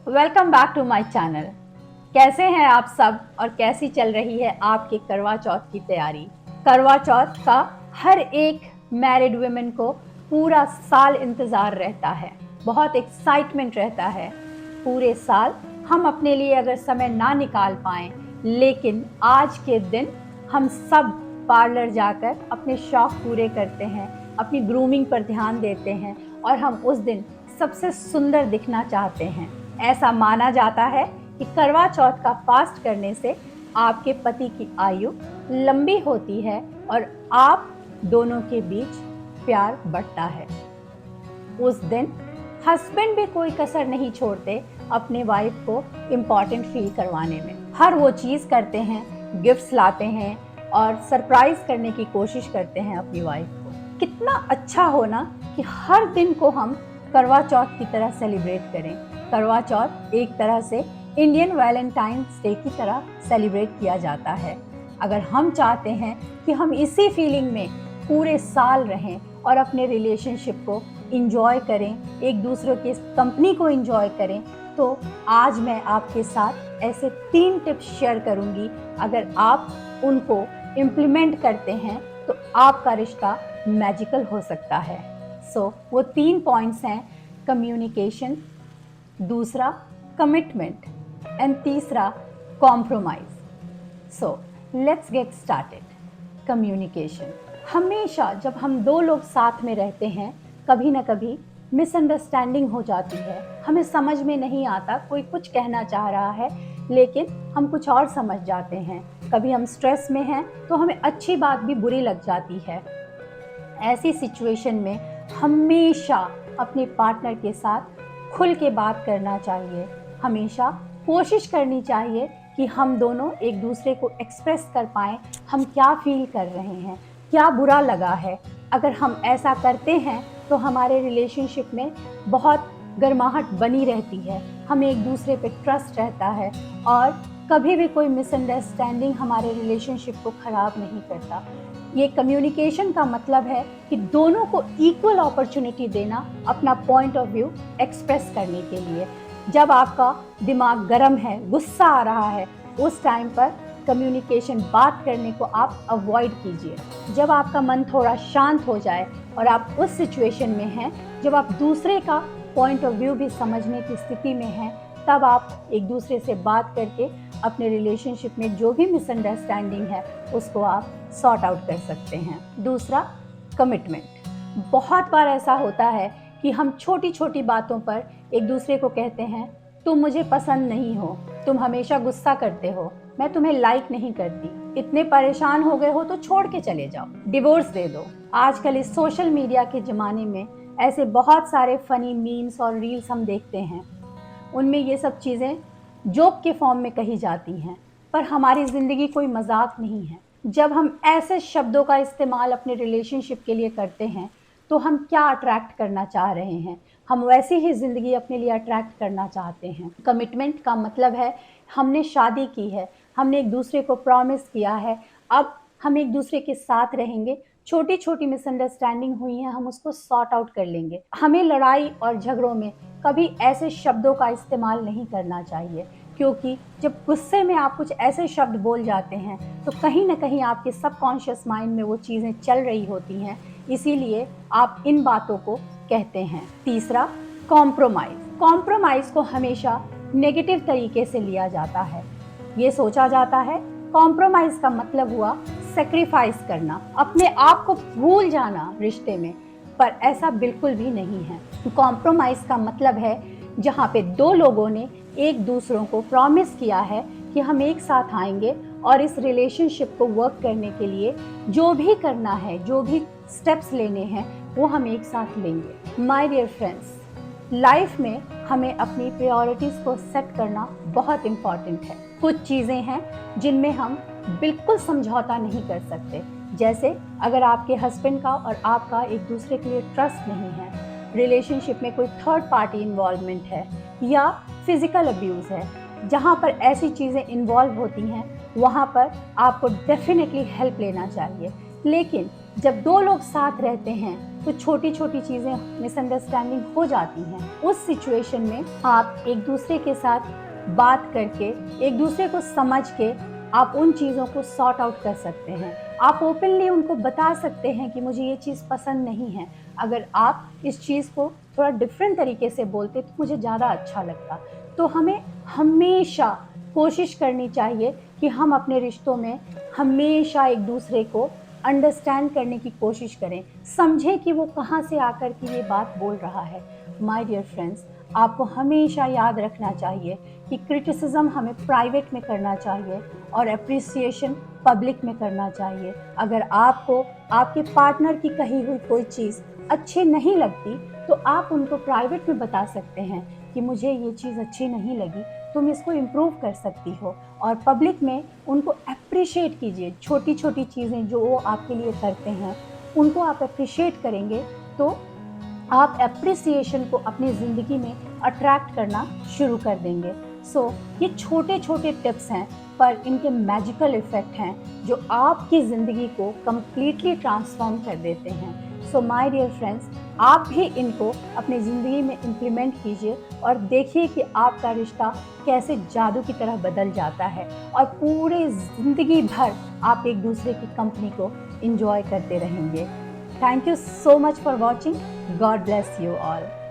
Welcome back to my channel. कैसे हैं आप सब और कैसी चल रही है आपके करवा चौथ की तैयारी। करवा चौथ का हर एक मैरिड वुमेन को पूरा साल इंतज़ार रहता है, बहुत एक्साइटमेंट रहता है। पूरे साल हम अपने लिए अगर समय ना निकाल पाएँ, लेकिन आज के दिन हम सब पार्लर जाकर अपने शौक पूरे करते हैं, अपनी ग्रूमिंग पर ध्यान देते हैं और हम उस दिन सबसे सुंदर दिखना चाहते हैं। ऐसा माना जाता है कि करवा चौथ का फास्ट करने से आपके पति की आयु लंबी होती है और आप दोनों के बीच प्यार बढ़ता है। उस दिन हस्बैंड भी कोई कसर नहीं छोड़ते अपने वाइफ को इम्पॉर्टेंट फील करवाने में। हर वो चीज़ करते हैं, गिफ्ट्स लाते हैं और सरप्राइज करने की कोशिश करते हैं अपनी वाइफ को। कितना अच्छा हो ना कि हर दिन को हम करवा चौथ की तरह सेलिब्रेट करें। करवा चौथ एक तरह से इंडियन वैलेंटाइंस डे की तरह सेलिब्रेट किया जाता है। अगर हम चाहते हैं कि हम इसी फीलिंग में पूरे साल रहें और अपने रिलेशनशिप को इंजॉय करें, एक दूसरे की कंपनी को इंजॉय करें, तो आज मैं आपके साथ ऐसे 3 टिप्स शेयर करूंगी। अगर आप उनको इम्प्लीमेंट करते हैं तो आपका रिश्ता मैजिकल हो सकता है। वो 3 पॉइंट्स हैं: कम्युनिकेशन, दूसरा कमिटमेंट एंड तीसरा compromise. Let's get started. Communication. हमेशा जब हम 2 लोग साथ में रहते हैं, कभी ना कभी मिसअंडरस्टैंडिंग हो जाती है। हमें समझ में नहीं आता, कोई कुछ कहना चाह रहा है लेकिन हम कुछ और समझ जाते हैं। कभी हम स्ट्रेस में हैं तो हमें अच्छी बात भी बुरी लग जाती है। ऐसी सिचुएशन में हमेशा अपने पार्टनर के साथ खुल के बात करना चाहिए। हमेशा कोशिश करनी चाहिए कि हम दोनों एक दूसरे को एक्सप्रेस कर पाएँ, हम क्या फील कर रहे हैं, क्या बुरा लगा है। अगर हम ऐसा करते हैं तो हमारे रिलेशनशिप में बहुत गर्माहट बनी रहती है, हमें एक दूसरे पे ट्रस्ट रहता है और कभी भी कोई मिसअंडरस्टैंडिंग हमारे रिलेशनशिप को ख़राब नहीं करता। ये कम्युनिकेशन का मतलब है कि दोनों को इक्वल अपॉर्चुनिटी देना अपना पॉइंट ऑफ व्यू एक्सप्रेस करने के लिए। जब आपका दिमाग गर्म है, गुस्सा आ रहा है, उस टाइम पर कम्युनिकेशन बात करने को आप अवॉइड कीजिए। जब आपका मन थोड़ा शांत हो जाए और आप उस सिचुएशन में हैं जब आप दूसरे का पॉइंट ऑफ व्यू भी समझने की स्थिति में हैं, तब आप एक दूसरे से बात करके अपने रिलेशनशिप में जो भी मिसअंडरस्टैंडिंग है उसको आप सॉर्ट आउट कर सकते हैं। दूसरा, कमिटमेंट। बहुत बार ऐसा होता है कि हम छोटी छोटी बातों पर एक दूसरे को कहते हैं, तुम मुझे पसंद नहीं हो, तुम हमेशा गुस्सा करते हो, मैं तुम्हें लाइक नहीं करती, इतने परेशान हो गए हो तो छोड़ के चले जाओ, डिवोर्स दे दो। आजकल इस सोशल मीडिया के ज़माने में ऐसे बहुत सारे फ़नी मीम्स और रील्स हम देखते हैं। उनमें ये सब चीज़ें जोक के फॉर्म में कही जाती हैं, पर हमारी ज़िंदगी कोई मजाक नहीं है। जब हम ऐसे शब्दों का इस्तेमाल अपने रिलेशनशिप के लिए करते हैं तो हम क्या अट्रैक्ट करना चाह रहे हैं, हम वैसी ही ज़िंदगी अपने लिए अट्रैक्ट करना चाहते हैं। कमिटमेंट का मतलब है हमने शादी की है, हमने एक दूसरे को प्रॉमिस किया है, अब हम एक दूसरे के साथ रहेंगे। छोटी छोटी मिसअंडरस्टैंडिंग हुई है, हम उसको सॉर्ट आउट कर लेंगे। हमें लड़ाई और झगड़ों में कभी ऐसे शब्दों का इस्तेमाल नहीं करना चाहिए, क्योंकि जब गुस्से में आप कुछ ऐसे शब्द बोल जाते हैं तो कहीं ना कहीं आपके सबकॉन्शियस माइंड में वो चीज़ें चल रही होती हैं, इसीलिए आप इन बातों को कहते हैं। तीसरा, कॉम्प्रोमाइज़। कॉम्प्रोमाइज़ को हमेशा नेगेटिव तरीके से लिया जाता है। ये सोचा जाता है कॉम्प्रोमाइज़ का मतलब हुआ सेक्रीफाइस करना, अपने आप को भूल जाना रिश्ते में, पर ऐसा बिल्कुल भी नहीं है। कॉम्प्रोमाइज़ का मतलब है जहाँ पे 2 लोगों ने एक दूसरों को प्रॉमिस किया है कि हम एक साथ आएंगे और इस रिलेशनशिप को वर्क करने के लिए जो भी करना है, जो भी स्टेप्स लेने हैं, वो हम एक साथ लेंगे। माय डियर फ्रेंड्स, लाइफ में हमें अपनी प्रायोरिटीज़ को सेट करना बहुत इम्पॉर्टेंट है। कुछ चीज़ें हैं जिनमें हम बिल्कुल समझौता नहीं कर सकते, जैसे अगर आपके हस्बैंड का और आपका एक दूसरे के लिए ट्रस्ट नहीं है, रिलेशनशिप में कोई थर्ड पार्टी इन्वॉल्वमेंट है या फिजिकल अब्यूज़ है, जहाँ पर ऐसी चीज़ें इन्वॉल्व होती हैं वहाँ पर आपको डेफिनेटली हेल्प लेना चाहिए। लेकिन जब 2 लोग साथ रहते हैं तो छोटी छोटी चीज़ें मिसअंडरस्टैंडिंग हो जाती हैं। उस सिचुएशन में आप एक दूसरे के साथ बात करके, एक दूसरे को समझ के आप उन चीज़ों को सॉर्ट आउट कर सकते हैं। आप ओपनली उनको बता सकते हैं कि मुझे ये चीज़ पसंद नहीं है। अगर आप इस चीज़ को थोड़ा डिफरेंट तरीके से बोलते तो मुझे ज़्यादा अच्छा लगता। तो हमें हमेशा कोशिश करनी चाहिए कि हम अपने रिश्तों में हमेशा एक दूसरे को अंडरस्टैंड करने की कोशिश करें, समझें कि वो कहाँ से आकर के ये बात बोल रहा है। माय डियर फ्रेंड्स, आपको हमेशा याद रखना चाहिए कि क्रिटिसिज्म हमें प्राइवेट में करना चाहिए और एप्रिसिएशन पब्लिक में करना चाहिए। अगर आपको आपके पार्टनर की कही हुई कोई चीज़ अच्छी नहीं लगती तो आप उनको प्राइवेट में बता सकते हैं कि मुझे ये चीज़ अच्छी नहीं लगी, तुम इसको इम्प्रूव कर सकती हो। और पब्लिक में उनको एप्रिशिएट कीजिए। छोटी छोटी चीज़ें जो वो आपके लिए करते हैं उनको आप एप्रिशिएट करेंगे तो आप एप्रिसिएशन को अपनी ज़िंदगी में अट्रैक्ट करना शुरू कर देंगे। सो ये छोटे छोटे टिप्स हैं पर इनके मैजिकल इफ़ेक्ट हैं जो आपकी ज़िंदगी को कम्प्लीटली ट्रांसफॉर्म कर देते हैं। सो माय डियर फ्रेंड्स, आप भी इनको अपनी ज़िंदगी में इम्प्लीमेंट कीजिए और देखिए कि आपका रिश्ता कैसे जादू की तरह बदल जाता है और पूरे ज़िंदगी भर आप एक दूसरे की कंपनी को एंजॉय करते रहेंगे। Thank you so much for watching. God bless you all.